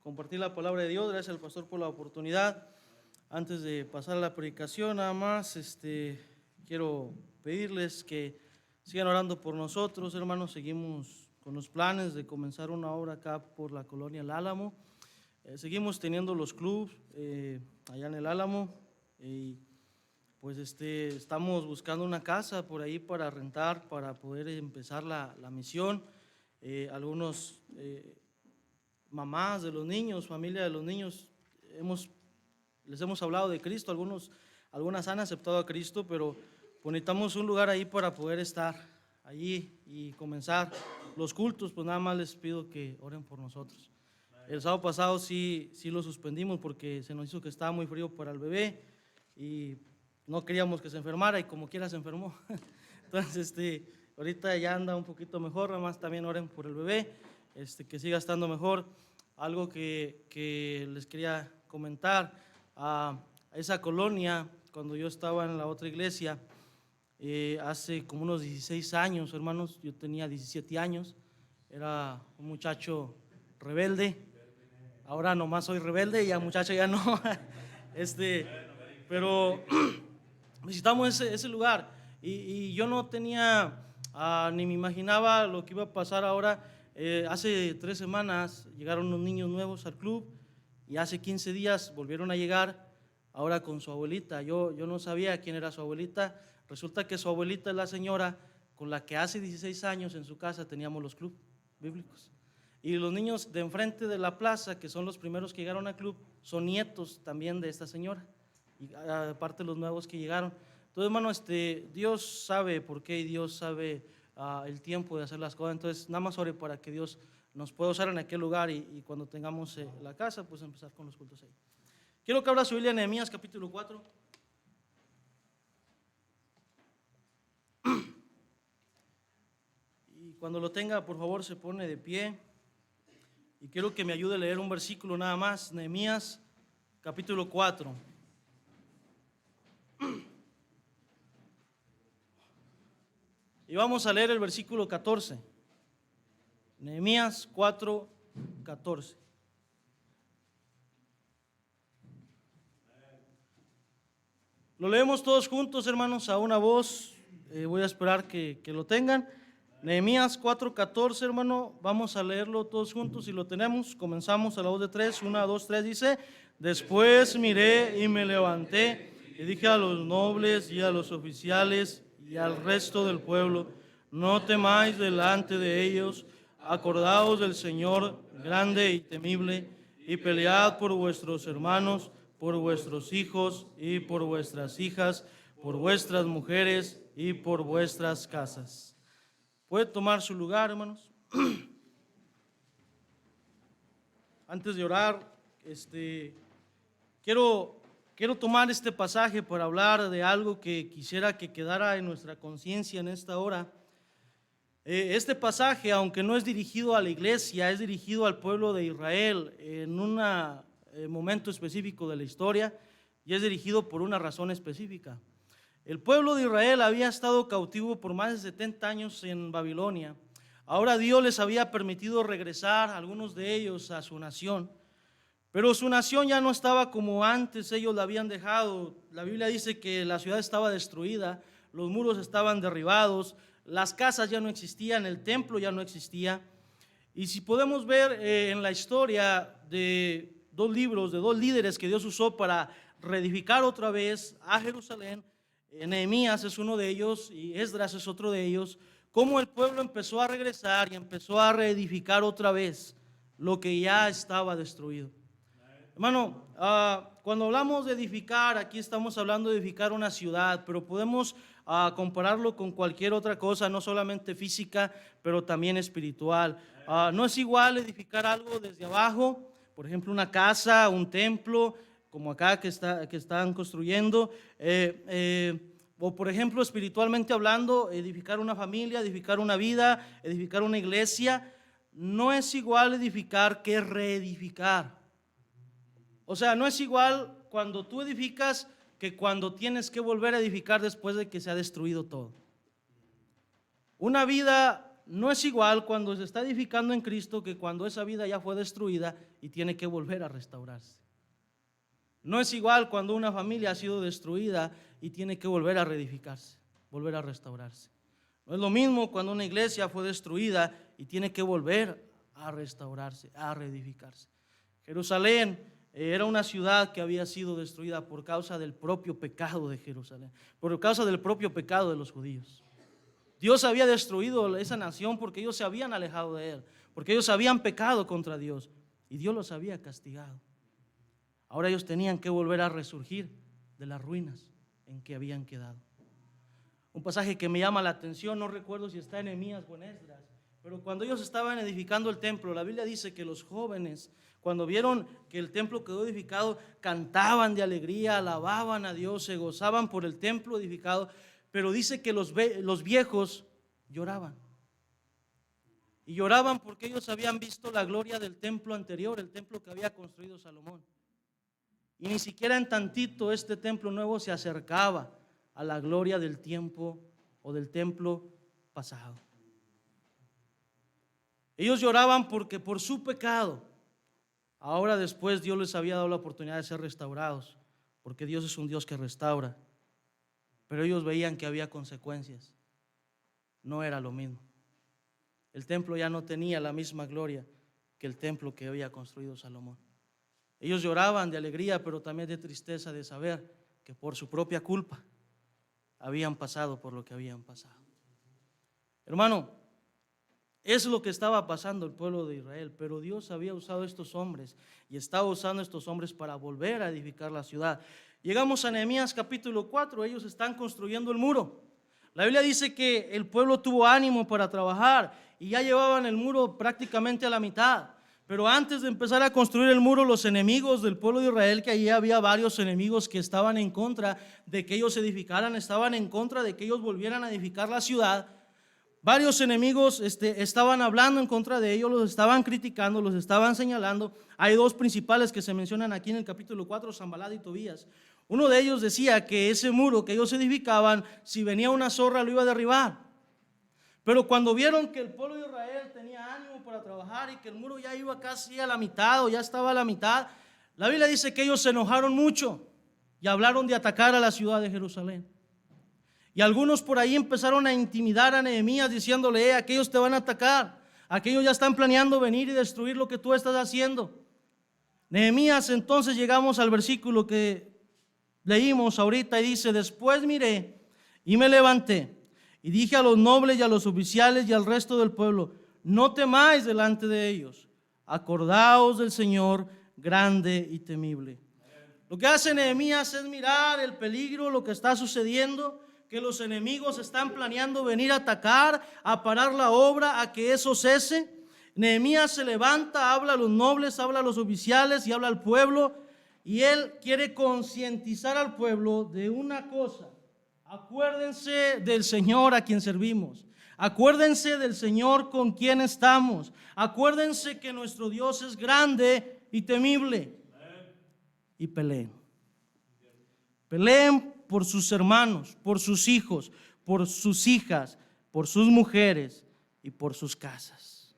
compartir la palabra de Dios. Gracias al pastor por la oportunidad. Antes de pasar a la predicación, nada más quiero pedirles que sigan orando por nosotros, hermanos. Seguimos con los planes de comenzar una obra acá por la colonia El Álamo. Seguimos teniendo los clubes allá en El Álamo y pues estamos buscando una casa por ahí para rentar, para poder empezar la misión. Algunos mamás de los niños, familia de los niños, les hemos hablado de Cristo, algunas han aceptado a Cristo, pero necesitamos un lugar ahí para poder estar allí y comenzar los cultos. Pues nada más les pido que oren por nosotros. El sábado pasado sí lo suspendimos porque se nos hizo que estaba muy frío para el bebé y no queríamos que se enfermara y como quiera se enfermó. Entonces ahorita ya anda un poquito mejor, nada más también oren por el bebé, que siga estando mejor. Algo que les quería comentar, a esa colonia, cuando yo estaba en la otra iglesia, hace como unos 16 años, hermanos, yo tenía 17 años, era un muchacho rebelde. Ahora nomás soy rebelde y ya muchacho ya no. Pero visitamos ese lugar y yo no tenía ni me imaginaba lo que iba a pasar ahora. Hace 3 semanas llegaron unos niños nuevos al club y hace 15 días volvieron a llegar, ahora con su abuelita. Yo no sabía quién era su abuelita. Resulta que su abuelita es la señora con la que hace 16 años en su casa teníamos los clubes bíblicos. Y los niños de enfrente de la plaza, que son los primeros que llegaron al club, son nietos también de esta señora, y aparte los nuevos que llegaron. Entonces, hermano, Dios sabe por qué y Dios sabe el tiempo de hacer las cosas. Entonces, nada más ore para que Dios nos pueda usar en aquel lugar y cuando tengamos la casa, pues empezar con los cultos ahí. Quiero que abra su Biblia en Nehemías capítulo 4. Y cuando lo tenga, por favor, se pone de pie. Y quiero que me ayude a leer un versículo nada más, Nehemías capítulo 4. Y vamos a leer el versículo 14. Nehemías 4, 14. Lo leemos todos juntos, hermanos, a una voz. Voy a esperar que lo tengan. Nehemías 4:14, hermano, vamos a leerlo todos juntos. Si lo tenemos, comenzamos a la voz de 3, 1, 2, 3, dice: después miré y me levanté y dije a los nobles y a los oficiales y al resto del pueblo: no temáis delante de ellos, acordaos del Señor grande y temible, y pelead por vuestros hermanos, por vuestros hijos y por vuestras hijas, por vuestras mujeres y por vuestras casas. Puede tomar su lugar, hermanos. Antes de orar, quiero tomar este pasaje para hablar de algo que quisiera que quedara en nuestra conciencia en esta hora. Este pasaje, aunque no es dirigido a la iglesia, es dirigido al pueblo de Israel en un momento específico de la historia y es dirigido por una razón específica. El pueblo de Israel había estado cautivo por más de 70 años en Babilonia. Ahora Dios les había permitido regresar, algunos de ellos, a su nación. Pero su nación ya no estaba como antes ellos la habían dejado. La Biblia dice que la ciudad estaba destruida, los muros estaban derribados, las casas ya no existían, el templo ya no existía. Y si podemos ver en la historia de 2 libros, de 2 líderes que Dios usó para reedificar otra vez a Jerusalén, Nehemías es uno de ellos y Esdras es otro de ellos, cómo el pueblo empezó a regresar y empezó a reedificar otra vez lo que ya estaba destruido. Hermano, cuando hablamos de edificar, aquí estamos hablando de edificar una ciudad, pero podemos compararlo con cualquier otra cosa, no solamente física, pero también espiritual. No es igual edificar algo desde abajo, por ejemplo una casa, un templo, como acá que están construyendo, o por ejemplo espiritualmente hablando, edificar una familia, edificar una vida, edificar una iglesia. No es igual edificar que reedificar. O sea, no es igual cuando tú edificas que cuando tienes que volver a edificar después de que se ha destruido todo. Una vida no es igual cuando se está edificando en Cristo que cuando esa vida ya fue destruida y tiene que volver a restaurarse. No es igual cuando una familia ha sido destruida y tiene que volver a reedificarse, volver a restaurarse. No es lo mismo cuando una iglesia fue destruida y tiene que volver a restaurarse, a reedificarse. Jerusalén era una ciudad que había sido destruida por causa del propio pecado de Jerusalén, por causa del propio pecado de los judíos. Dios había destruido esa nación porque ellos se habían alejado de Él, porque ellos habían pecado contra Dios y Dios los había castigado. Ahora ellos tenían que volver a resurgir de las ruinas en que habían quedado. Un pasaje que me llama la atención, no recuerdo si está en Nehemías o en Esdras, pero cuando ellos estaban edificando el templo, la Biblia dice que los jóvenes, cuando vieron que el templo quedó edificado, cantaban de alegría, alababan a Dios, se gozaban por el templo edificado, pero dice que los viejos lloraban. Y lloraban porque ellos habían visto la gloria del templo anterior, el templo que había construido Salomón. Y ni siquiera en tantito este templo nuevo se acercaba a la gloria del tiempo o del templo pasado. Ellos lloraban porque por su pecado, ahora después Dios les había dado la oportunidad de ser restaurados, porque Dios es un Dios que restaura. Pero ellos veían que había consecuencias. No era lo mismo. El templo ya no tenía la misma gloria que el templo que había construido Salomón. Ellos lloraban de alegría, pero también de tristeza de saber que por su propia culpa habían pasado por lo que habían pasado. Hermano, es lo que estaba pasando el pueblo de Israel, pero Dios había usado a estos hombres y estaba usando a estos hombres para volver a edificar la ciudad. Llegamos a Nehemías capítulo 4, ellos están construyendo el muro. La Biblia dice que el pueblo tuvo ánimo para trabajar y ya llevaban el muro prácticamente a la mitad. Pero antes de empezar a construir el muro, los enemigos del pueblo de Israel, que allí había varios enemigos que estaban en contra de que ellos edificaran, estaban en contra de que ellos volvieran a edificar la ciudad. Varios enemigos estaban hablando en contra de ellos, los estaban criticando, los estaban señalando. Hay dos principales que se mencionan aquí en el capítulo 4, Sanbalat y Tobías. Uno de ellos decía que ese muro que ellos edificaban, si venía una zorra lo iba a derribar. Pero cuando vieron que el pueblo de Israel tenía ánimo para trabajar y que el muro ya iba casi a la mitad o ya estaba a la mitad, la Biblia dice que ellos se enojaron mucho y hablaron de atacar a la ciudad de Jerusalén. Y algunos por ahí empezaron a intimidar a Nehemías diciéndole: aquellos te van a atacar, aquellos ya están planeando venir y destruir lo que tú estás haciendo. Nehemías, entonces llegamos al versículo que leímos ahorita y dice: después miré y me levanté y dije a los nobles y a los oficiales y al resto del pueblo: no temáis delante de ellos, acordaos del Señor grande y temible. Lo que hace Nehemías es mirar el peligro, lo que está sucediendo, que los enemigos están planeando venir a atacar, a parar la obra, a que eso cese. Nehemías se levanta, habla a los nobles, habla a los oficiales y habla al pueblo, y él quiere concientizar al pueblo de una cosa: acuérdense del Señor a quien servimos, acuérdense del Señor con quien estamos, acuérdense que nuestro Dios es grande y temible. Y peleen por sus hermanos, por sus hijos, por sus hijas, por sus mujeres y por sus casas.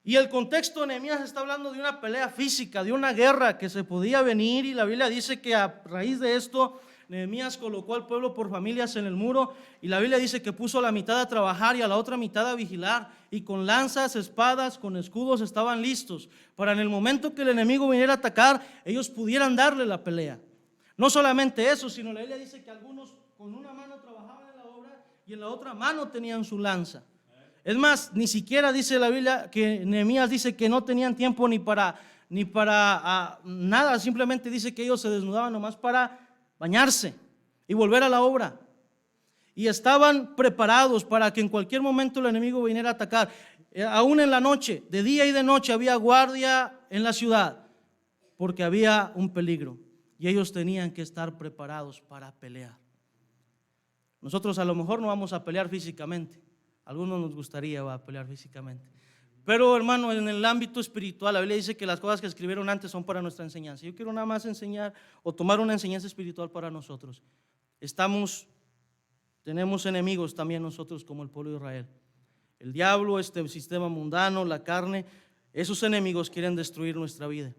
Y el contexto de Nehemías está hablando de una pelea física, de una guerra que se podía venir, y la Biblia dice que a raíz de esto Nehemías colocó al pueblo por familias en el muro, y la Biblia dice que puso a la mitad a trabajar y a la otra mitad a vigilar, y con lanzas, espadas, con escudos estaban listos para en el momento que el enemigo viniera a atacar, ellos pudieran darle la pelea. No solamente eso, sino la Biblia dice que algunos con una mano trabajaban en la obra y en la otra mano tenían su lanza. Es más, ni siquiera dice la Biblia que Nehemías dice que no tenían tiempo ni para nada, simplemente dice que ellos se desnudaban nomás para bañarse y volver a la obra. Y estaban preparados para que en cualquier momento el enemigo viniera a atacar. Aún en la noche, de día y de noche, había guardia en la ciudad porque había un peligro. Y ellos tenían que estar preparados para pelear. Nosotros a lo mejor no vamos a pelear físicamente. A algunos nos gustaría pelear físicamente. Pero hermano, en el ámbito espiritual, la Biblia dice que las cosas que escribieron antes son para nuestra enseñanza. Yo quiero nada más enseñar o tomar una enseñanza espiritual para nosotros. Estamos tenemos enemigos también nosotros como el pueblo de Israel. El diablo, este sistema mundano, la carne, esos enemigos quieren destruir nuestra vida.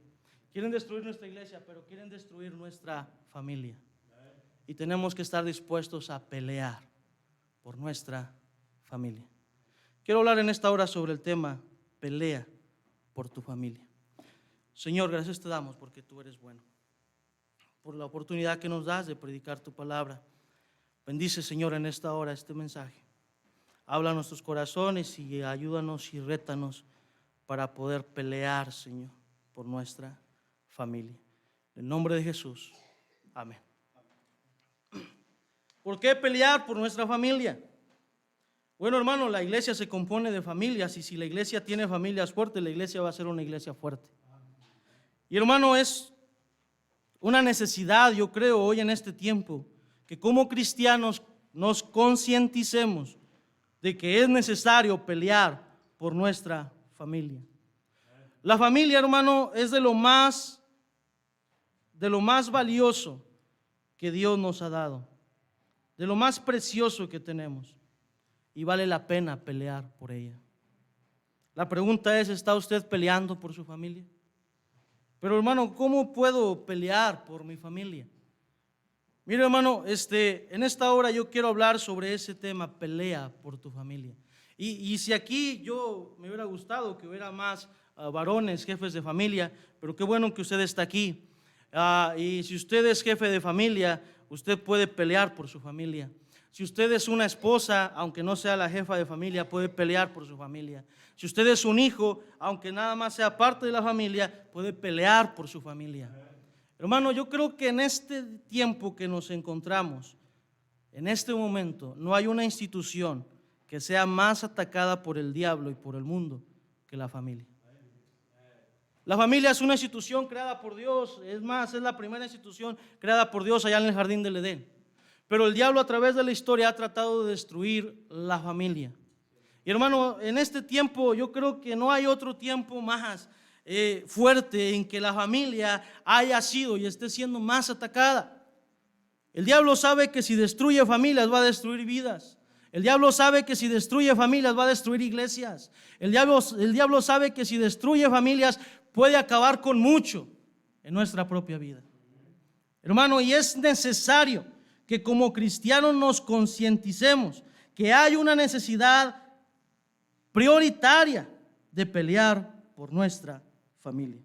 Quieren destruir nuestra iglesia, pero quieren destruir nuestra familia. Y tenemos que estar dispuestos a pelear por nuestra familia. Quiero hablar en esta hora sobre el tema, pelea por tu familia. Señor, gracias te damos porque tú eres bueno, por la oportunidad que nos das de predicar tu palabra. Bendice, Señor, en esta hora este mensaje. Habla a nuestros corazones y ayúdanos y rétanos para poder pelear, Señor, por nuestra familia. En el nombre de Jesús, amén. ¿Por qué pelear por nuestra familia? Bueno, hermano, la iglesia se compone de familias y si la iglesia tiene familias fuertes, la iglesia va a ser una iglesia fuerte. Y hermano, es una necesidad, yo creo, hoy en este tiempo, que como cristianos nos concienticemos de que es necesario pelear por nuestra familia. La familia, hermano, es de lo más valioso que Dios nos ha dado, de lo más precioso que tenemos, y vale la pena pelear por ella. La pregunta es, ¿está usted peleando por su familia? Pero hermano, ¿cómo puedo pelear por mi familia? Mire, hermano, en esta hora yo quiero hablar sobre ese tema, pelea por tu familia. Y si aquí yo me hubiera gustado que hubiera más varones, jefes de familia, pero qué bueno que usted está aquí. Y si usted es jefe de familia, usted puede pelear por su familia. Si usted es una esposa, aunque no sea la jefa de familia, puede pelear por su familia. Si usted es un hijo, aunque nada más sea parte de la familia, puede pelear por su familia. Hermano, yo creo que en este tiempo que nos encontramos, en este momento, no hay una institución que sea más atacada por el diablo y por el mundo que la familia. La familia es una institución creada por Dios, es más, es la primera institución creada por Dios allá en el jardín del Edén. Pero el diablo a través de la historia ha tratado de destruir la familia. Y hermano, en este tiempo yo creo que no hay otro tiempo más fuerte en que la familia haya sido y esté siendo más atacada. El diablo sabe que si destruye familias va a destruir vidas. El diablo sabe que si destruye familias va a destruir iglesias. El diablo sabe que si destruye familias puede acabar con mucho en nuestra propia vida. Hermano, y es necesario que como cristianos nos concienticemos que hay una necesidad prioritaria de pelear por nuestra familia.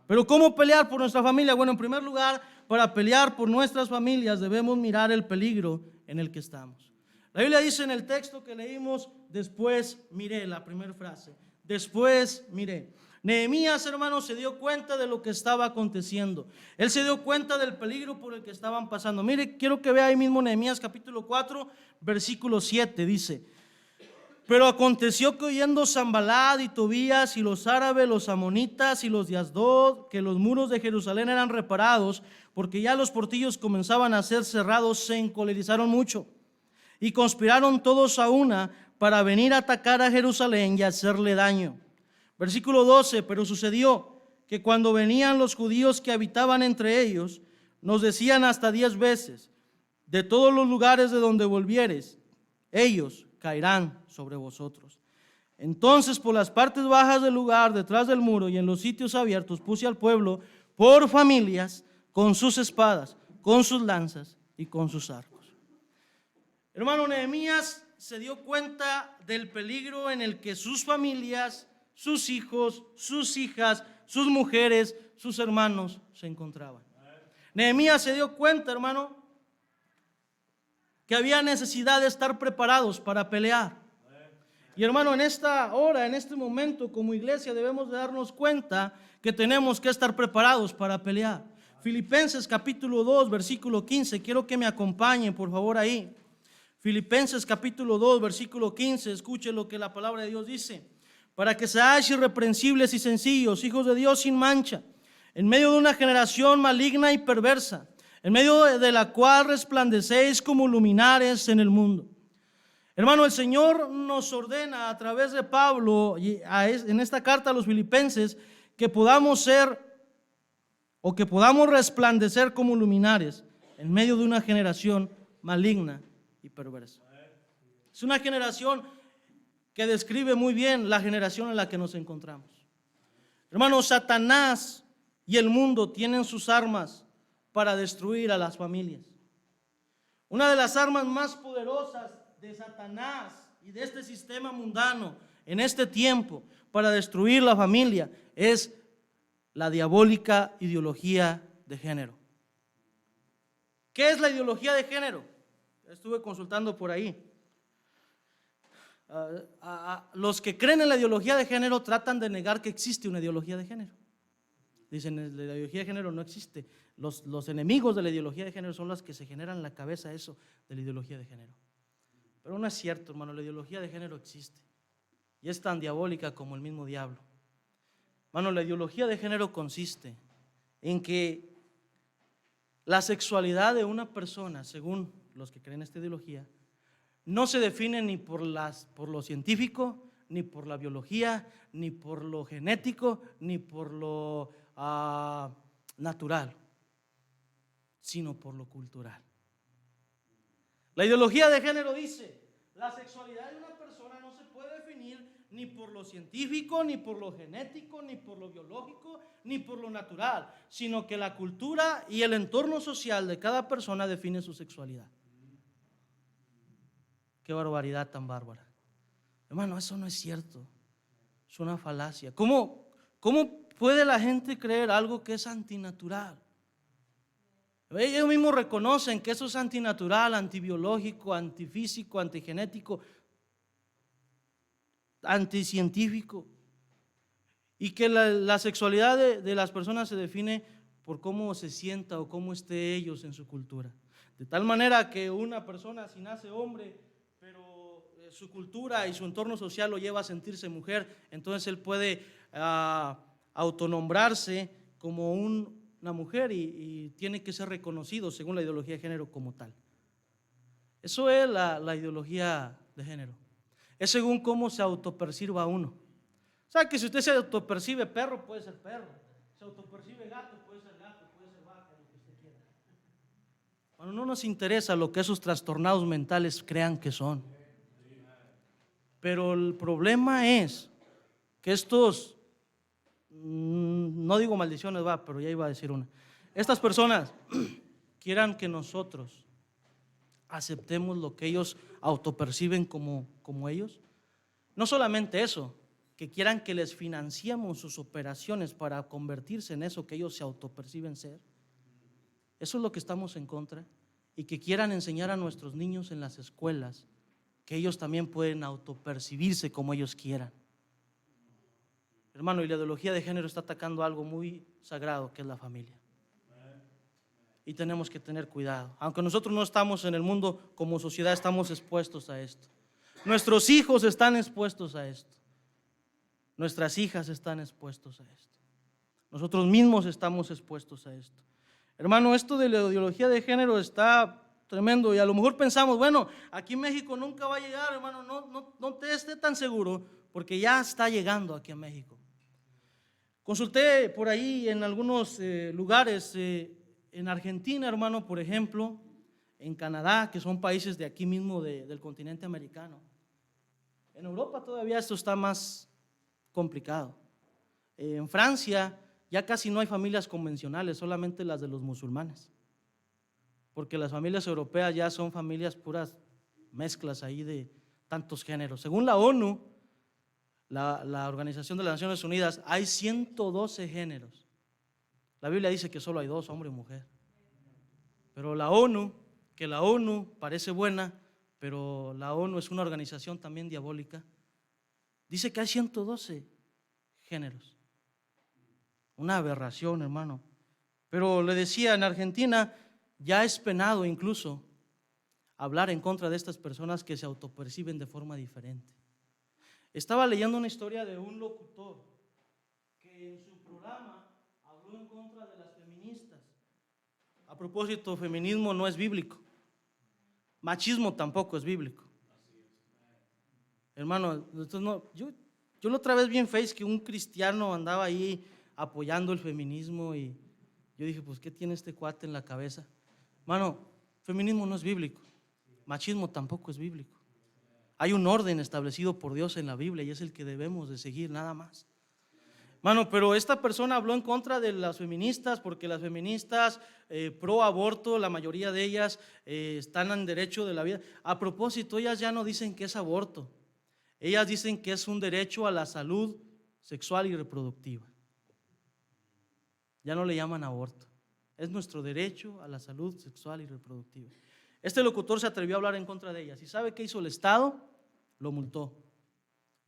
Pero ¿cómo pelear por nuestra familia? Bueno, en primer lugar, para pelear por nuestras familias debemos mirar el peligro en el que estamos. La Biblia dice en el texto que leímos, después miré, la primera frase, después miré. Nehemías, hermanos, se dio cuenta de lo que estaba aconteciendo. Él se dio cuenta del peligro por el que estaban pasando. Mire, quiero que vea ahí mismo Nehemías capítulo 4, versículo 7, dice: pero aconteció que oyendo Sanballat y Tobías y los árabes, los amonitas y los de Asdod, que los muros de Jerusalén eran reparados, porque ya los portillos comenzaban a ser cerrados, se encolerizaron mucho y conspiraron todos a una para venir a atacar a Jerusalén y hacerle daño. Versículo 12, pero sucedió que cuando venían los judíos que habitaban entre ellos, nos decían hasta 10 veces, de todos los lugares de donde volvieres, ellos caerán sobre vosotros. Entonces por las partes bajas del lugar, detrás del muro y en los sitios abiertos, puse al pueblo por familias, con sus espadas, con sus lanzas y con sus arcos. Hermano, Nehemías se dio cuenta del peligro en el que sus familias, sus hijos, sus hijas, sus mujeres, sus hermanos se encontraban. Nehemías se dio cuenta, hermano, que había necesidad de estar preparados para pelear. Y hermano, en esta hora, en este momento, como iglesia debemos de darnos cuenta que tenemos que estar preparados para pelear. Filipenses capítulo 2, versículo 15, quiero que me acompañen por favor ahí. Filipenses capítulo 2, versículo 15, escuche lo que la palabra de Dios dice: para que seáis irreprensibles y sencillos, hijos de Dios sin mancha, en medio de una generación maligna y perversa, en medio de la cual resplandecéis como luminares en el mundo. Hermano, el Señor nos ordena a través de Pablo en esta carta a los filipenses que podamos ser o que podamos resplandecer como luminares en medio de una generación maligna y y perversa. Es una generación que describe muy bien la generación en la que nos encontramos. Hermanos, Satanás y el mundo tienen sus armas para destruir a las familias. Una de las armas más poderosas de Satanás y de este sistema mundano en este tiempo para destruir la familia es la diabólica ideología de género. ¿Qué es la ideología de género? Estuve consultando por ahí. Los que creen en la ideología de género tratan de negar que existe una ideología de género. Dicen, la ideología de género no existe. Los enemigos de la ideología de género son los que se generan en la cabeza eso de la ideología de género. Pero no es cierto, hermano, la ideología de género existe y es tan diabólica como el mismo diablo. Hermano, la ideología de género consiste en que la sexualidad de una persona, según los que creen esta ideología, no se define ni por lo científico, ni por la biología, ni por lo genético, ni por lo natural, sino por lo cultural. La ideología de género dice, la sexualidad de una persona no se puede definir ni por lo científico, ni por lo genético, ni por lo biológico, ni por lo natural, sino que la cultura y el entorno social de cada persona define su sexualidad. Qué barbaridad tan bárbara. Hermano, eso no es cierto. Es una falacia. ¿Cómo puede la gente creer algo que es antinatural? Ellos mismos reconocen que eso es antinatural, antibiológico, antifísico, antigenético, anticientífico. Y que la sexualidad de las personas se define por cómo se sienta o cómo esté ellos en su cultura. De tal manera que una persona, si nace hombre, pero su cultura y su entorno social lo lleva a sentirse mujer, entonces él puede autonombrarse como una mujer y tiene que ser reconocido según la ideología de género como tal. Eso es la ideología de género. Es según cómo se autoperciba uno. O sea, que si usted se autopercibe perro, puede ser perro. Se autopercibe gato, puede ser vaca, lo que usted quiera. Bueno, no nos interesa lo que esos trastornados mentales crean que son. Pero el problema es que estos, no digo maldiciones, pero ya iba a decir una. Estas personas quieran que nosotros aceptemos lo que ellos autoperciben como ellos. No solamente eso, que quieran que les financiemos sus operaciones para convertirse en eso que ellos se autoperciben ser. Eso es lo que estamos en contra. Y que quieran enseñar a nuestros niños en las escuelas que ellos también pueden autopercibirse como ellos quieran. Hermano, y la ideología de género está atacando algo muy sagrado que es la familia. Y tenemos que tener cuidado. Aunque nosotros no estamos en el mundo, como sociedad estamos expuestos a esto. Nuestros hijos están expuestos a esto. Nuestras hijas están expuestos a esto. Nosotros mismos estamos expuestos a esto. Hermano, esto de la ideología de género está tremendo y a lo mejor pensamos, bueno, aquí en México nunca va a llegar, hermano, no te esté tan seguro porque ya está llegando aquí a México. Consulté por ahí en algunos lugares, en Argentina, hermano, por ejemplo, en Canadá, que son países de aquí mismo del continente americano. En Europa todavía esto está más complicado. En Francia ya casi no hay familias convencionales, solamente las de los musulmanes, porque las familias europeas ya son familias puras mezclas ahí de tantos géneros. Según la ONU, la Organización de las Naciones Unidas, hay 112 géneros. La Biblia dice que solo hay 2, hombre y mujer. Pero la ONU parece buena, pero la ONU es una organización también diabólica, dice que hay 112 géneros. Una aberración, hermano. Pero le decía, en Argentina ya es penado incluso hablar en contra de estas personas que se autoperciben de forma diferente. Estaba leyendo una historia de un locutor que en su programa habló en contra de las feministas. A propósito, feminismo no es bíblico. Machismo tampoco es bíblico. Hermano, yo la otra vez vi en Facebook que un cristiano andaba ahí apoyando el feminismo y yo dije, pues, ¿qué tiene este cuate en la cabeza? Hermano, feminismo no es bíblico. machismo tampoco es bíblico. Hay un orden establecido por Dios en la Biblia y es el que debemos de seguir, nada más. Mano, pero esta persona habló en contra de las feministas porque las feministas pro aborto, la mayoría de ellas están en derecho de la vida. A propósito, ellas ya no dicen que es aborto, ellas dicen que es un derecho a la salud sexual y reproductiva. Ya no le llaman aborto, es nuestro derecho a la salud sexual y reproductiva. Este locutor se atrevió a hablar en contra de ellas. ¿Y sabe qué hizo el Estado? Lo multó.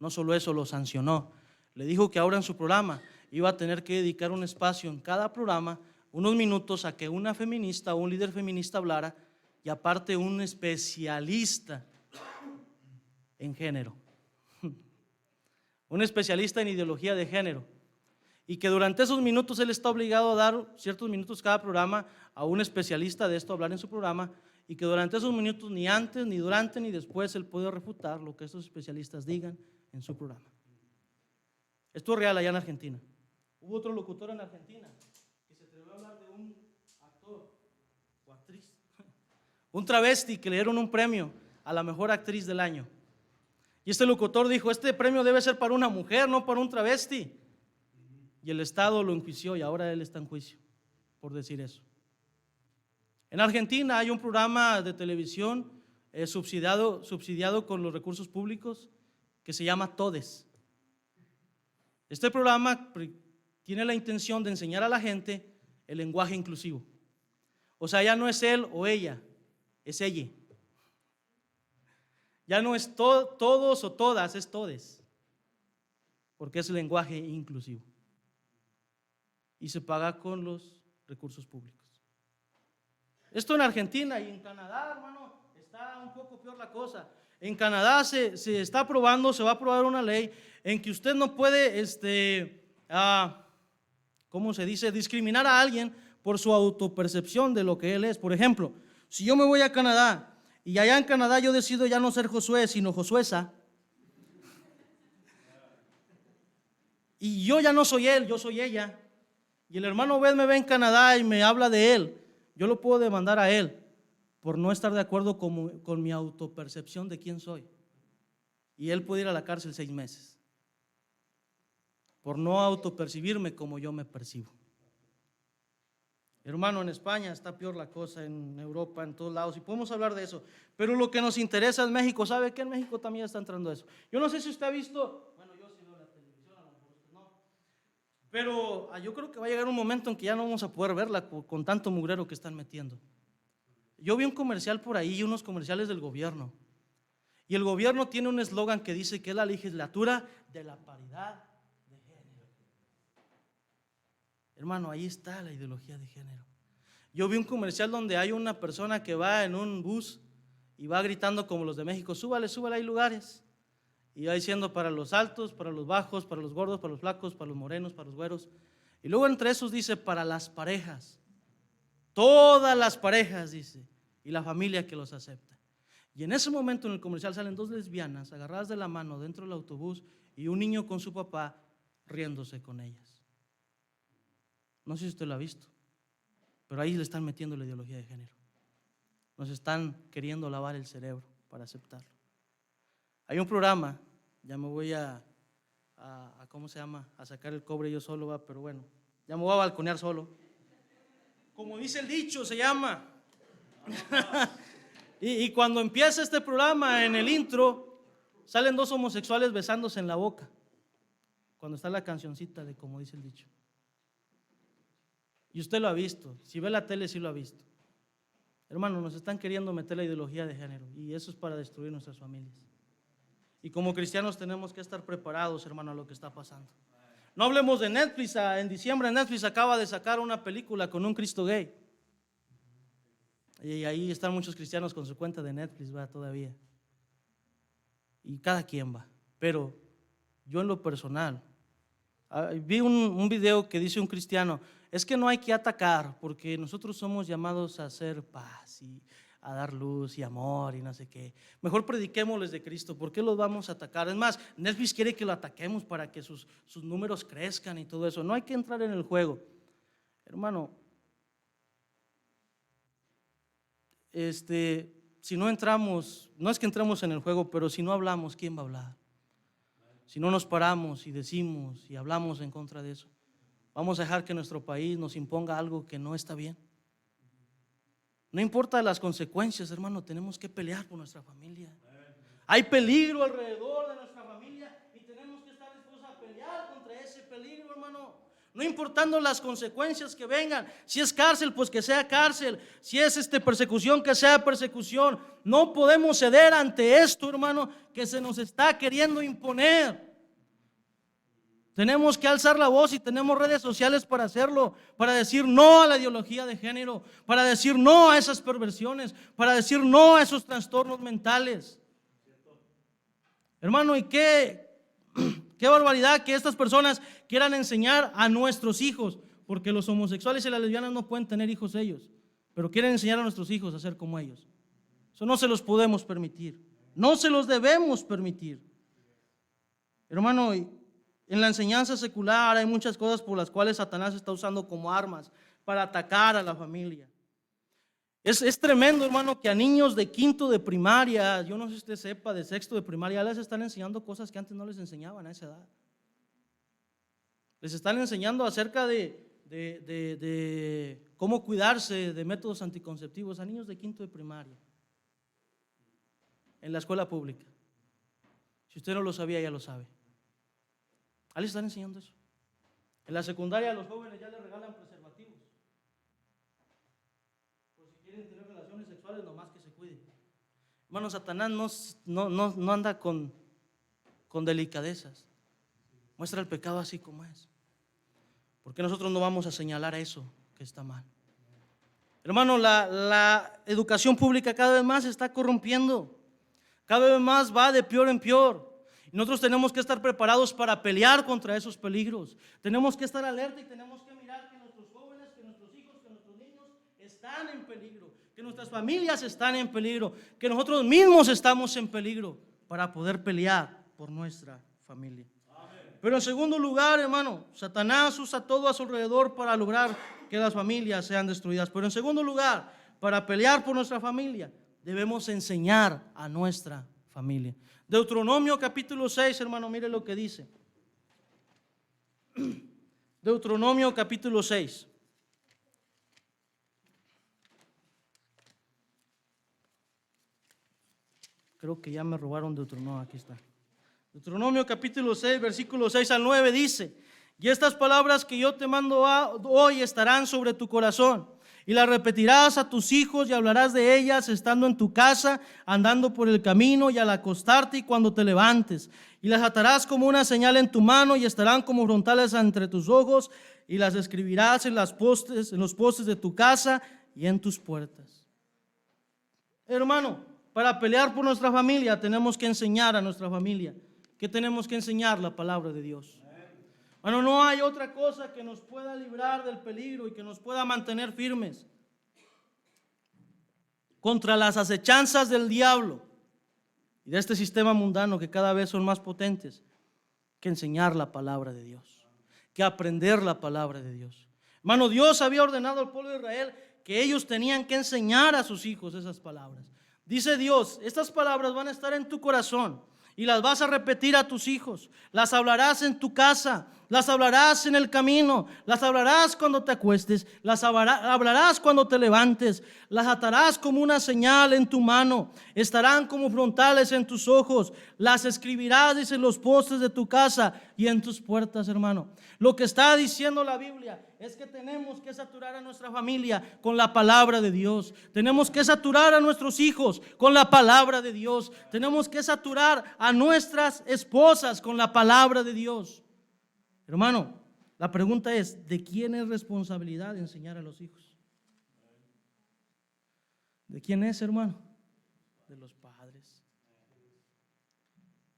No solo eso, lo sancionó. Le dijo que ahora en su programa iba a tener que dedicar un espacio en cada programa, unos minutos, a que una feminista o un líder feminista hablara, y aparte un especialista en género, un especialista en ideología de género, y que durante esos minutos él está obligado a dar ciertos minutos cada programa a un especialista de esto a hablar en su programa, y que durante esos minutos, ni antes, ni durante, ni después, él puede refutar lo que estos especialistas digan en su programa. Esto es real allá en Argentina. Hubo otro locutor en Argentina que se atrevió a hablar de un actor o actriz, un travesti, que le dieron un premio a la mejor actriz del año. Y este locutor dijo: este premio debe ser para una mujer, no para un travesti. Y el Estado lo enjuició y ahora él está en juicio por decir eso. En Argentina hay un programa de televisión subsidiado con los recursos públicos que se llama Todes. Este programa tiene la intención de enseñar a la gente el lenguaje inclusivo. O sea, ya no es él o ella, es ella. Ya no es todos o todas, es todes, porque es el lenguaje inclusivo. Y se paga con los recursos públicos. Esto en Argentina. Y en Canadá, hermano, está un poco peor la cosa. En Canadá se está aprobando, se va a aprobar una ley en que usted no puede, ¿cómo se dice?, discriminar a alguien por su autopercepción de lo que él es. Por ejemplo, si yo me voy a Canadá y allá en Canadá yo decido ya no ser Josué, sino Josuesa, y yo ya no soy él, yo soy ella, y el hermano Obed me ve en Canadá y me habla de él, yo lo puedo demandar a él por no estar de acuerdo con mi autopercepción de quién soy. Y él puede ir a la cárcel 6 meses por no autopercibirme como yo me percibo. Hermano, en España está peor la cosa, en Europa, en todos lados, y podemos hablar de eso. Pero lo que nos interesa es México. ¿Sabe qué? En México también está entrando eso. Yo no sé si usted ha visto, bueno, yo sí veo la televisión, a lo mejor usted no, pero yo creo que va a llegar un momento en que ya no vamos a poder verla con tanto mugrero que están metiendo. Yo vi un comercial por ahí, unos comerciales del gobierno, y el gobierno tiene un eslogan que dice que es la legislatura de la paridad de género. Hermano, ahí está la ideología de género. Yo vi un comercial donde hay una persona que va en un bus y va gritando como los de México: súbale, súbale, hay lugares. Y va diciendo para los altos, para los bajos, para los gordos, para los flacos, para los morenos, para los güeros. Y luego entre esos dice para las parejas. Todas las parejas, dice, y la familia que los acepta. Y en ese momento en el comercial salen 2 lesbianas agarradas de la mano dentro del autobús y un niño con su papá riéndose con ellas. No sé si usted lo ha visto, pero ahí le están metiendo la ideología de género. Nos están queriendo lavar el cerebro para aceptarlo. Hay un programa, ya me voy a ¿cómo se llama?, a sacar el cobre yo solo, va, pero bueno, ya me voy a balconear solo. Como dice el dicho, se llama. y cuando empieza este programa, en el intro, salen 2 homosexuales besándose en la boca. Cuando está la cancioncita de como dice el dicho. Y usted lo ha visto, si ve la tele sí lo ha visto. Hermano, nos están queriendo meter la ideología de género y eso es para destruir nuestras familias. Y como cristianos tenemos que estar preparados, hermano, a lo que está pasando. No hablemos de Netflix. En diciembre Netflix acaba de sacar una película con un Cristo gay. Y ahí están muchos cristianos con su cuenta de Netflix, va, todavía. Y cada quien va. Pero yo en lo personal, vi un video que dice un cristiano: es que no hay que atacar porque nosotros somos llamados a hacer paz y a dar luz y amor y no sé qué. Mejor prediquémosles de Cristo. ¿Por qué los vamos a atacar? Es más, Netflix quiere que lo ataquemos para que sus números crezcan y todo eso. No hay que entrar en el juego. Hermano, si no entramos, no es que entremos en el juego, pero si no hablamos, ¿quién va a hablar? Si no nos paramos y decimos y hablamos en contra de eso, vamos a dejar que nuestro país nos imponga algo que no está bien. No importa las consecuencias, hermano, tenemos que pelear por nuestra familia. Hay peligro alrededor de nuestra familia y tenemos que estar dispuestos a pelear contra ese peligro, hermano. No importando las consecuencias que vengan. Si es cárcel, pues que sea cárcel. Si es persecución, que sea persecución. No podemos ceder ante esto, hermano, que se nos está queriendo imponer. Tenemos que alzar la voz y tenemos redes sociales para hacerlo, para decir no a la ideología de género, para decir no a esas perversiones, para decir no a esos trastornos mentales. Hermano, ¿y qué barbaridad que estas personas quieran enseñar a nuestros hijos? Porque los homosexuales y las lesbianas no pueden tener hijos ellos, pero quieren enseñar a nuestros hijos a ser como ellos. Eso no se los podemos permitir, no se los debemos permitir. Hermano, en la enseñanza secular hay muchas cosas por las cuales Satanás está usando como armas para atacar a la familia. Es tremendo, hermano, que a niños de quinto de primaria, yo no sé si usted sepa, de sexto de primaria, les están enseñando cosas que antes no les enseñaban a esa edad. Les están enseñando acerca de cómo cuidarse de métodos anticonceptivos a niños de quinto de primaria en la escuela pública. Si usted no lo sabía, ya lo sabe. Ahí les están enseñando eso. En la secundaria a los jóvenes ya les regalan preservativos. Por si quieren tener relaciones sexuales, nomás que se cuiden. Hermano, Satanás no anda con delicadezas. Muestra el pecado así como es. ¿Por qué nosotros no vamos a señalar eso que está mal? Hermano, la educación pública cada vez más se está corrompiendo. Cada vez más va de peor en peor. Y nosotros tenemos que estar preparados para pelear contra esos peligros. Tenemos que estar alerta y tenemos que mirar que nuestros jóvenes, que nuestros hijos, que nuestros niños están en peligro, que nuestras familias están en peligro, que nosotros mismos estamos en peligro para poder pelear por nuestra familia. Pero en segundo lugar, hermano, Satanás usa todo a su alrededor para lograr que las familias sean destruidas. Pero en segundo lugar, para pelear por nuestra familia, debemos enseñar a nuestra familia. Deuteronomio capítulo 6, hermano, mire lo que dice. Deuteronomio capítulo 6. Creo que ya me robaron Deuteronomio, aquí está. Deuteronomio capítulo 6, versículos 6 al 9 dice: y estas palabras que yo te mando hoy estarán sobre tu corazón, y las repetirás a tus hijos y hablarás de ellas estando en tu casa, andando por el camino y al acostarte y cuando te levantes. Y las atarás como una señal en tu mano y estarán como frontales entre tus ojos, y las escribirás en los postes de tu casa y en tus puertas. Hermano, para pelear por nuestra familia tenemos que enseñar a nuestra familia. ¿Qué tenemos que enseñar? La palabra de Dios. Bueno, no hay otra cosa que nos pueda librar del peligro y que nos pueda mantener firmes contra las acechanzas del diablo y de este sistema mundano que cada vez son más potentes, que enseñar la palabra de Dios, que aprender la palabra de Dios. Hermano, Dios había ordenado al pueblo de Israel que ellos tenían que enseñar a sus hijos esas palabras. Dice Dios: estas palabras van a estar en tu corazón y las vas a repetir a tus hijos. Las hablarás en tu casa, las hablarás en el camino, las hablarás cuando te acuestes, las hablarás cuando te levantes, las atarás como una señal en tu mano, estarán como frontales en tus ojos, las escribirás en los postes de tu casa y en tus puertas, hermano. Lo que está diciendo la Biblia es que tenemos que saturar a nuestra familia con la palabra de Dios. Tenemos que saturar a nuestros hijos con la palabra de Dios. Tenemos que saturar a nuestras esposas con la palabra de Dios. Hermano, la pregunta es: ¿de quién es responsabilidad de enseñar a los hijos? ¿De quién es, hermano? De los padres.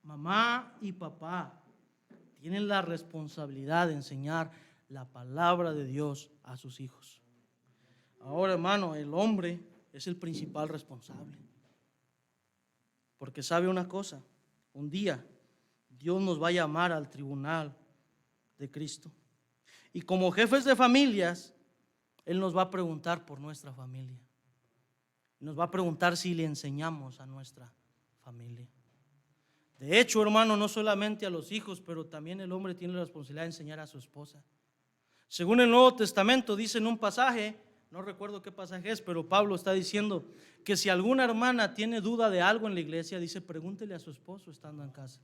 Mamá y papá tienen la responsabilidad de enseñar la palabra de Dios a sus hijos. Ahora, hermano, el hombre es el principal responsable. Porque sabe una cosa: un día Dios nos va a llamar al tribunal de Cristo. Y como jefes de familias, Él nos va a preguntar por nuestra familia. Y nos va a preguntar si le enseñamos a nuestra familia. De hecho, hermano, no solamente a los hijos, pero también el hombre tiene la responsabilidad de enseñar a su esposa. Según el Nuevo Testamento dice en un pasaje, no recuerdo qué pasaje es, pero Pablo está diciendo que si alguna hermana tiene duda de algo en la iglesia, dice, pregúntele a su esposo estando en casa.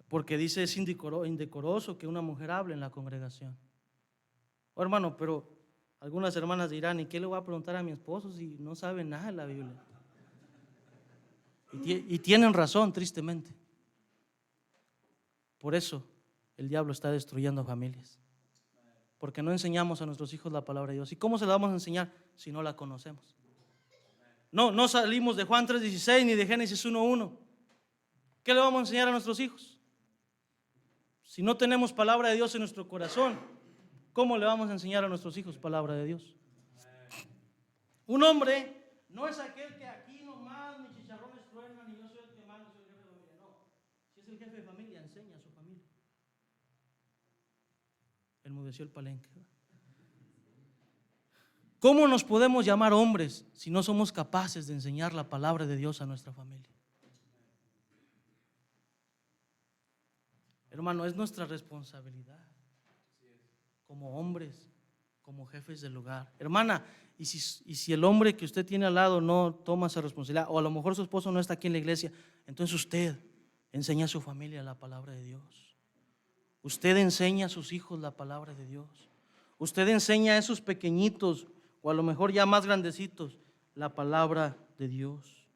Porque dice, es indecoroso que una mujer hable en la congregación. Oh, hermano, pero algunas hermanas dirán, ¿y qué le voy a preguntar a mi esposo si no sabe nada de la Biblia? Y tienen razón, tristemente. Por eso el diablo está destruyendo familias, porque no enseñamos a nuestros hijos la palabra de Dios. ¿Y cómo se la vamos a enseñar si no la conocemos? No salimos de Juan 3:16 ni de Génesis 1:1. ¿Qué le vamos a enseñar a nuestros hijos? Si no tenemos palabra de Dios en nuestro corazón, ¿cómo le vamos a enseñar a nuestros hijos palabra de Dios? Un hombre no es aquel que aquí nomás mis chicharrones truenan y yo soy el que mando, soy el jefe de familia. No, si es el jefe de familia, enseña a su familia. Enmudeció el palenque. ¿Cómo nos podemos llamar hombres si no somos capaces de enseñar la palabra de Dios a nuestra familia? Hermano, es nuestra responsabilidad como hombres, como jefes del hogar. Hermana, y si el hombre que usted tiene al lado no toma esa responsabilidad, o a lo mejor su esposo no está aquí en la iglesia, entonces usted enseña a su familia la palabra de Dios. Usted enseña a sus hijos la palabra de Dios. Usted enseña a esos pequeñitos, o a lo mejor ya más grandecitos, la palabra de Dios.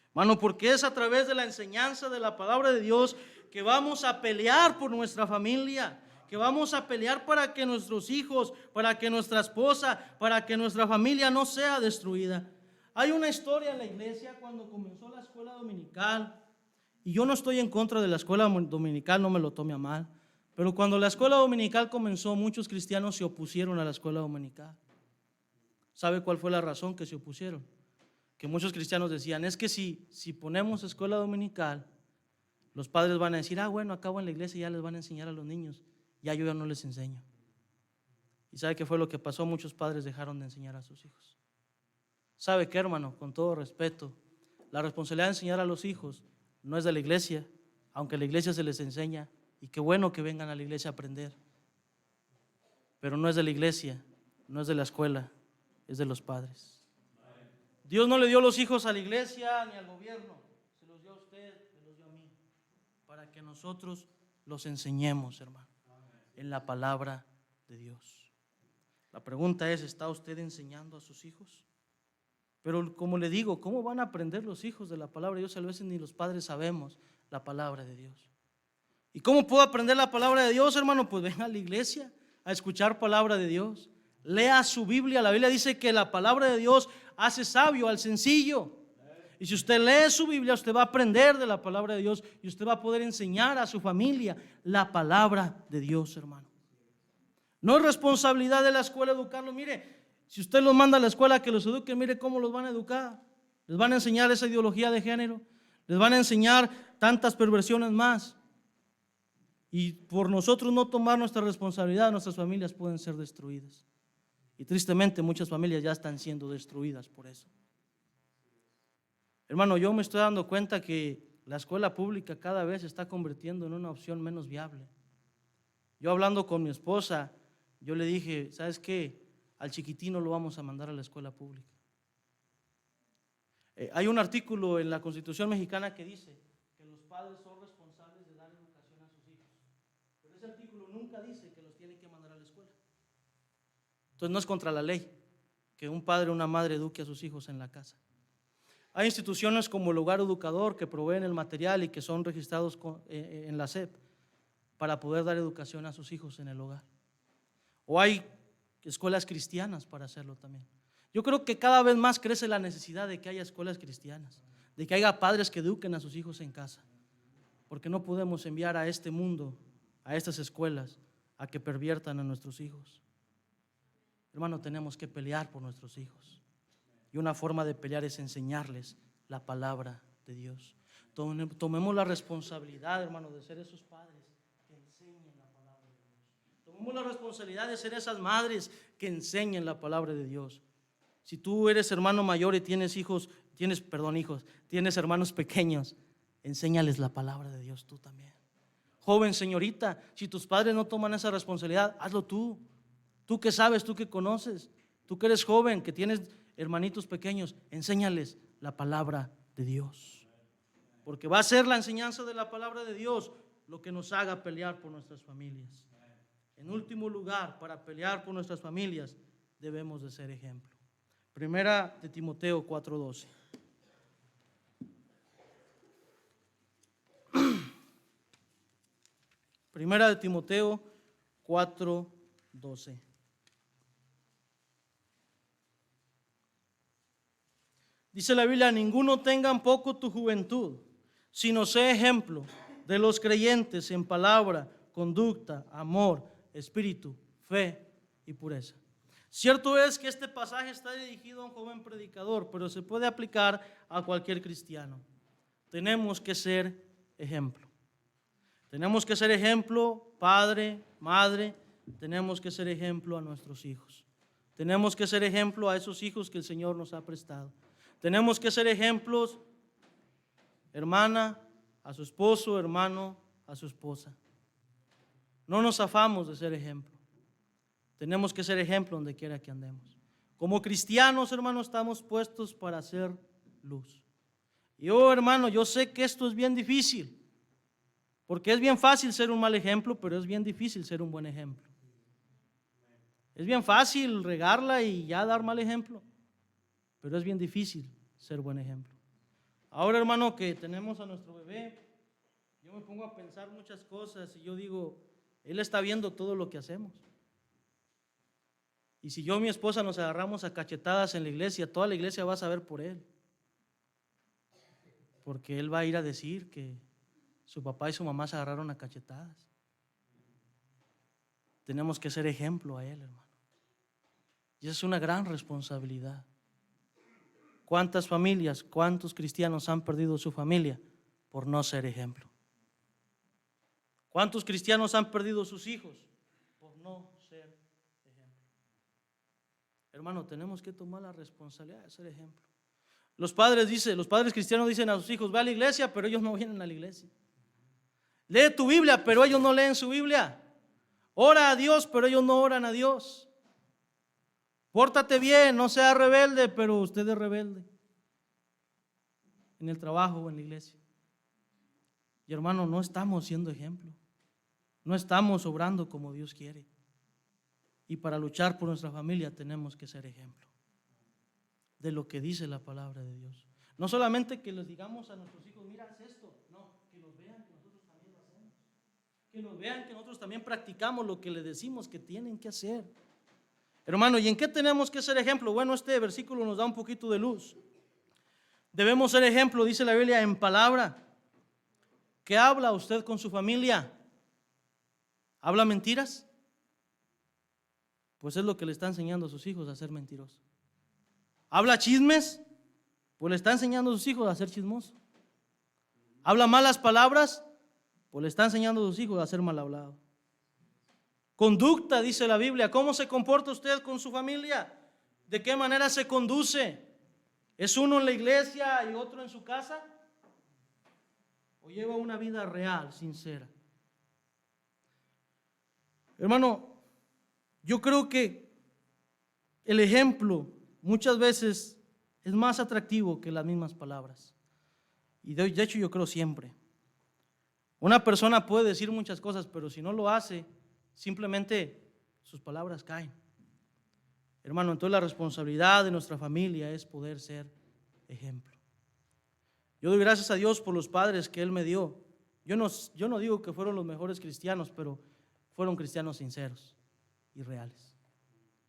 Hermano, porque es a través de la enseñanza de la palabra de Dios que vamos a pelear por nuestra familia, que vamos a pelear para que nuestros hijos, para que nuestra esposa, para que nuestra familia no sea destruida. Hay una historia en la iglesia cuando comenzó la escuela dominical, y yo no estoy en contra de la escuela dominical, no me lo tome a mal, pero cuando la escuela dominical comenzó, muchos cristianos se opusieron a la escuela dominical. ¿Sabe cuál fue la razón que se opusieron? Que muchos cristianos decían, es que si ponemos escuela dominical, los padres van a decir, bueno, acabo en la iglesia y ya les van a enseñar a los niños, ya yo ya no les enseño. ¿Y sabe qué fue lo que pasó? Muchos padres dejaron de enseñar a sus hijos. ¿Sabe qué, hermano? Con todo respeto, la responsabilidad de enseñar a los hijos no es de la iglesia, aunque a la iglesia se les enseña, y qué bueno que vengan a la iglesia a aprender, pero no es de la iglesia, no es de la escuela, es de los padres. Dios no le dio los hijos a la iglesia ni al gobierno, se los dio a usted, se los dio a mí, para que nosotros los enseñemos, hermano, en la palabra de Dios. La pregunta es, ¿está usted enseñando a sus hijos? Pero como le digo, ¿cómo van a aprender los hijos de la palabra de Dios? A veces ni los padres sabemos la palabra de Dios. ¿Y cómo puedo aprender la palabra de Dios, hermano? Pues venga a la iglesia a escuchar palabra de Dios. Lea su Biblia. La Biblia dice que la palabra de Dios hace sabio al sencillo. Y si usted lee su Biblia, usted va a aprender de la palabra de Dios y usted va a poder enseñar a su familia la palabra de Dios, hermano. No es responsabilidad de la escuela educarlos. Mire, si usted los manda a la escuela que los eduque, mire cómo los van a educar. Les van a enseñar esa ideología de género, les van a enseñar tantas perversiones más. Y por nosotros no tomar nuestra responsabilidad, nuestras familias pueden ser destruidas. Y tristemente muchas familias ya están siendo destruidas por eso. Hermano, yo me estoy dando cuenta que la escuela pública cada vez se está convirtiendo en una opción menos viable. Yo hablando con mi esposa, yo le dije, ¿sabes qué? Al chiquitino lo vamos a mandar a la escuela pública. Hay un artículo en la Constitución mexicana que dice que los padres son responsables de dar educación a sus hijos. Pero ese artículo nunca dice que los tienen que mandar a la escuela. Entonces no es contra la ley que un padre o una madre eduque a sus hijos en la casa. Hay instituciones como el Hogar Educador que proveen el material y que son registrados en la SEP para poder dar educación a sus hijos en el hogar. O hay escuelas cristianas para hacerlo también. Yo creo que cada vez más crece la necesidad de que haya escuelas cristianas, de que haya padres que eduquen a sus hijos en casa, porque no podemos enviar a este mundo, a estas escuelas, a que perviertan a nuestros hijos. Hermano, tenemos que pelear por nuestros hijos. Y una forma de pelear es enseñarles la palabra de Dios. Tomemos la responsabilidad, hermano, de ser esos padres que enseñen la palabra de Dios. Tomemos la responsabilidad de ser esas madres que enseñen la palabra de Dios. Si tú eres hermano mayor y tienes tienes hermanos pequeños, enséñales la palabra de Dios tú también. Joven, señorita, si tus padres no toman esa responsabilidad, hazlo tú. Tú que sabes, tú que conoces, tú que eres joven, que tienes hermanitos pequeños, enséñales la palabra de Dios. Porque va a ser la enseñanza de la palabra de Dios lo que nos haga pelear por nuestras familias. En último lugar, para pelear por nuestras familias, debemos de ser ejemplo. Primera de Timoteo 4:12. Primera de Timoteo 4:12. Dice la Biblia: ninguno tenga en poco tu juventud, sino sé ejemplo de los creyentes en palabra, conducta, amor, espíritu, fe y pureza. Cierto es que este pasaje está dirigido a un joven predicador, pero se puede aplicar a cualquier cristiano. Tenemos que ser ejemplo. Tenemos que ser ejemplo, padre, madre, tenemos que ser ejemplo a nuestros hijos. Tenemos que ser ejemplo a esos hijos que el Señor nos ha prestado. Tenemos que ser ejemplos, hermana, a su esposo, hermano, a su esposa. No nos afamos de ser ejemplo. Tenemos que ser ejemplo donde quiera que andemos. Como cristianos, hermanos, estamos puestos para hacer luz. Yo, hermano, yo sé que esto es bien difícil. Porque es bien fácil ser un mal ejemplo, pero es bien difícil ser un buen ejemplo. Es bien fácil regarla y ya dar mal ejemplo, pero es bien difícil ser buen ejemplo. Ahora, hermano, que tenemos a nuestro bebé, yo me pongo a pensar muchas cosas y yo digo, él está viendo todo lo que hacemos. Y si yo y mi esposa nos agarramos a cachetadas en la iglesia, toda la iglesia va a saber por él. Porque él va a ir a decir que su papá y su mamá se agarraron a cachetadas. Tenemos que ser ejemplo a él, hermano. Y esa es una gran responsabilidad. ¿Cuántas familias, cuántos cristianos han perdido su familia por no ser ejemplo? ¿Cuántos cristianos han perdido sus hijos por no ser ejemplo? Hermano, tenemos que tomar la responsabilidad de ser ejemplo. Los padres cristianos dicen a sus hijos, ve a la iglesia, pero ellos no vienen a la iglesia. Lee tu Biblia, pero ellos no leen su Biblia. Ora a Dios, pero ellos no oran a Dios. Pórtate bien, no seas rebelde, pero usted es rebelde en el trabajo o en la iglesia. Y hermano, no estamos siendo ejemplo. No estamos obrando como Dios quiere. Y para luchar por nuestra familia tenemos que ser ejemplo de lo que dice la palabra de Dios. No solamente que les digamos a nuestros hijos, mira, haz esto. No, que nos vean que nosotros también lo hacemos. Que nos vean que nosotros también practicamos lo que les decimos que tienen que hacer. Hermano, ¿y en qué tenemos que ser ejemplo? Bueno, este versículo nos da un poquito de luz. Debemos ser ejemplo, dice la Biblia, en palabra. ¿Qué habla usted con su familia? ¿Habla mentiras? Pues es lo que le está enseñando a sus hijos, a ser mentiroso. ¿Habla chismes? Pues le está enseñando a sus hijos a ser chismoso. ¿Habla malas palabras? Pues le está enseñando a sus hijos a ser mal hablado. Conducta, dice la Biblia. ¿Cómo se comporta usted con su familia? ¿De qué manera se conduce? ¿Es uno en la iglesia y otro en su casa? ¿O lleva una vida real, sincera? Hermano, yo creo que el ejemplo muchas veces es más atractivo que las mismas palabras. Y de hecho yo creo siempre. Una persona puede decir muchas cosas, pero si no lo hace, simplemente sus palabras caen. Hermano, entonces la responsabilidad de nuestra familia es poder ser ejemplo. Yo doy gracias a Dios por los padres que Él me dio. Yo no digo que fueron los mejores cristianos, pero fueron cristianos sinceros y reales.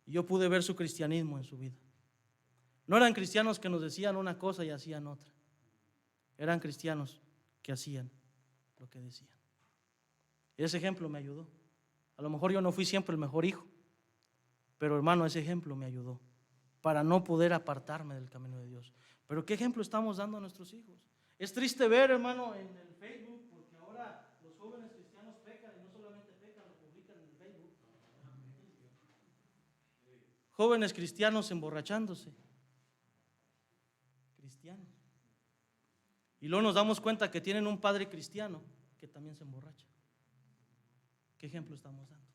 Y yo pude ver su cristianismo en su vida. No eran cristianos que nos decían una cosa y hacían otra. Eran cristianos que hacían lo que decían. Y ese ejemplo me ayudó. A lo mejor yo no fui siempre el mejor hijo, pero hermano, ese ejemplo me ayudó para no poder apartarme del camino de Dios. Pero ¿qué ejemplo estamos dando a nuestros hijos? Es triste ver, hermano, en el Facebook, porque ahora los jóvenes cristianos pecan y no solamente pecan, lo publican en el Facebook. Jóvenes cristianos emborrachándose. Y luego nos damos cuenta que tienen un padre cristiano que también se emborracha. ¿Qué ejemplo estamos dando?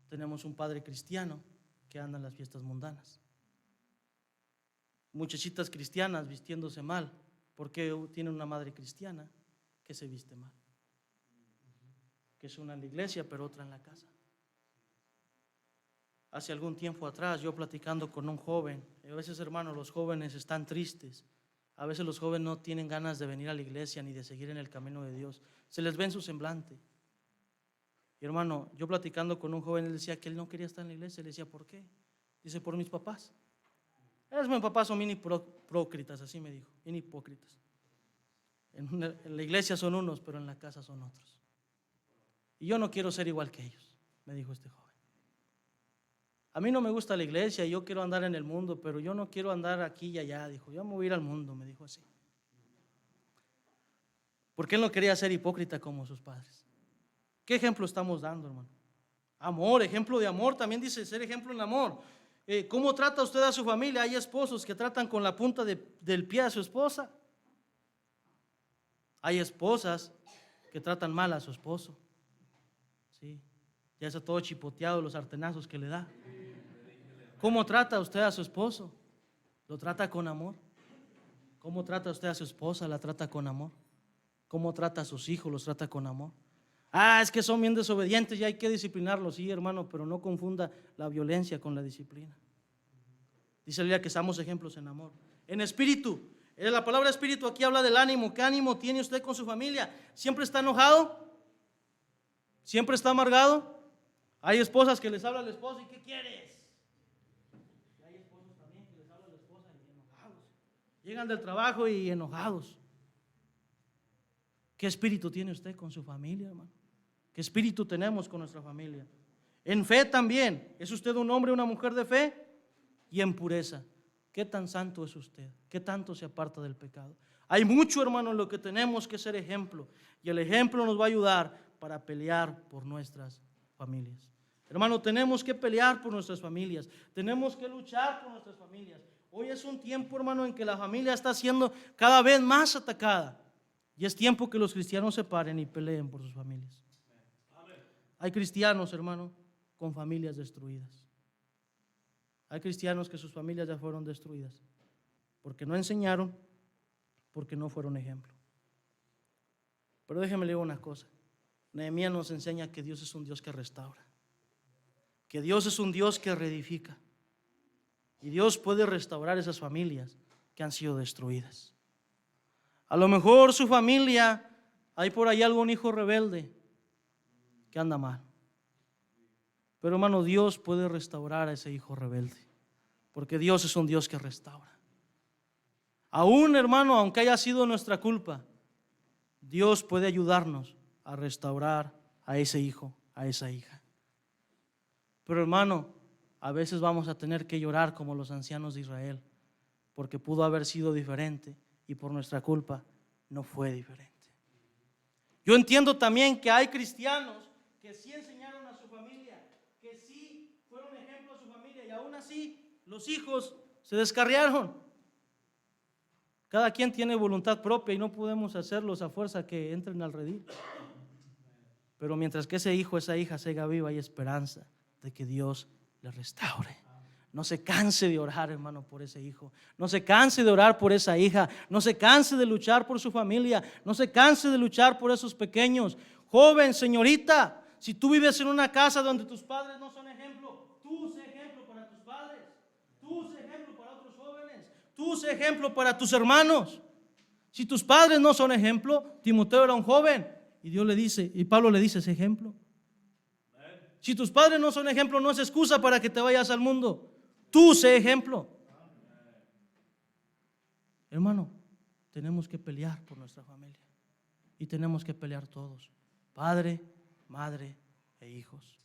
Tenemos un padre cristiano que anda en las fiestas mundanas. Muchachitas cristianas vistiéndose mal porque tienen una madre cristiana que se viste mal. Que es una en la iglesia pero otra en la casa. Hace algún tiempo atrás yo platicando con un joven, a veces hermanos los jóvenes están tristes, a veces los jóvenes no tienen ganas de venir a la iglesia ni de seguir en el camino de Dios, se les ve en su semblante. Y hermano, yo platicando con un joven, él decía que él no quería estar en la iglesia, le decía, ¿por qué? Dice, por mis papás. Mis papás son bien hipócritas, así me dijo, bien hipócritas. En la iglesia son unos, pero en la casa son otros. Y yo no quiero ser igual que ellos, me dijo este joven. A mí no me gusta la iglesia, yo quiero andar en el mundo, pero yo no quiero andar aquí y allá, dijo, yo me voy a ir al mundo, me dijo así. Porque él no quería ser hipócrita como sus padres. ¿Qué ejemplo estamos dando, hermano? Amor, ejemplo de amor, también dice ser ejemplo en amor. ¿Cómo trata usted a su familia? Hay esposos que tratan con la punta del pie a su esposa. Hay esposas que tratan mal a su esposo. Sí, ya está todo chipoteado los sartenazos que le da. ¿Cómo trata usted a su esposo? ¿Lo trata con amor? ¿Cómo trata usted a su esposa? ¿La trata con amor? ¿Cómo trata a sus hijos? ¿Los trata con amor? Es que son bien desobedientes y hay que disciplinarlos. Sí, hermano, pero no confunda la violencia con la disciplina. Dice la Biblia que somos ejemplos en amor. En espíritu, la palabra espíritu aquí habla del ánimo. ¿Qué ánimo tiene usted con su familia? ¿Siempre está enojado? ¿Siempre está amargado? Hay esposas que les habla al esposo, ¿y qué quieres? Y hay esposos también que les habla a la esposa y enojados. Llegan del trabajo y enojados. ¿Qué espíritu tiene usted con su familia, hermano? ¿Qué espíritu tenemos con nuestra familia? En fe también. ¿Es usted un hombre o una mujer de fe? Y en pureza. ¿Qué tan santo es usted? ¿Qué tanto se aparta del pecado? Hay mucho, hermano, en lo que tenemos que ser ejemplo. Y el ejemplo nos va a ayudar para pelear por nuestras familias. Hermano, tenemos que pelear por nuestras familias. Tenemos que luchar por nuestras familias. Hoy es un tiempo, hermano, en que la familia está siendo cada vez más atacada. Y es tiempo que los cristianos se paren y peleen por sus familias. Hay cristianos, hermano, con familias destruidas. Hay cristianos que sus familias ya fueron destruidas porque no enseñaron, porque no fueron ejemplo. Pero déjeme leer una cosa. Nehemías nos enseña que Dios es un Dios que restaura, que Dios es un Dios que reedifica. Y Dios puede restaurar esas familias que han sido destruidas. A lo mejor su familia, hay por ahí algún hijo rebelde que anda mal. Pero hermano, Dios puede restaurar a ese hijo rebelde, porque Dios es un Dios que restaura. Aún, hermano, aunque haya sido nuestra culpa, Dios puede ayudarnos a restaurar a ese hijo, a esa hija. Pero hermano, a veces vamos a tener que llorar como los ancianos de Israel, porque pudo haber sido diferente y por nuestra culpa no fue diferente. Yo entiendo también que hay cristianos que sí enseñaron a su familia, que sí fueron ejemplo a su familia y aún así los hijos se descarriaron. Cada quien tiene voluntad propia y no podemos hacerlos a fuerza que entren al redil. Pero mientras que ese hijo, esa hija siga viva, hay esperanza de que Dios le restaure. No se canse de orar, hermano, por ese hijo. No se canse de orar por esa hija. No se canse de luchar por su familia. No se canse de luchar por esos pequeños. Joven, señorita, si tú vives en una casa donde tus padres no son ejemplo, tú sé ejemplo para tus padres. Tú sé ejemplo para otros jóvenes. Tú sé ejemplo para tus hermanos. Si tus padres no son ejemplo, Timoteo era un joven y Dios le dice, y Pablo le dice, es ejemplo. Si tus padres no son ejemplo, no es excusa para que te vayas al mundo. Tú sé ejemplo. Hermano, tenemos que pelear por nuestra familia y tenemos que pelear todos, padre, madre e hijos.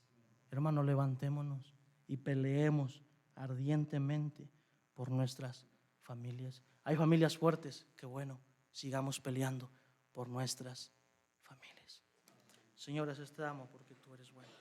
Hermano, levantémonos y peleemos ardientemente por nuestras familias. Hay familias fuertes, que bueno, sigamos peleando por nuestras familias. Señores, te amo porque tú eres bueno.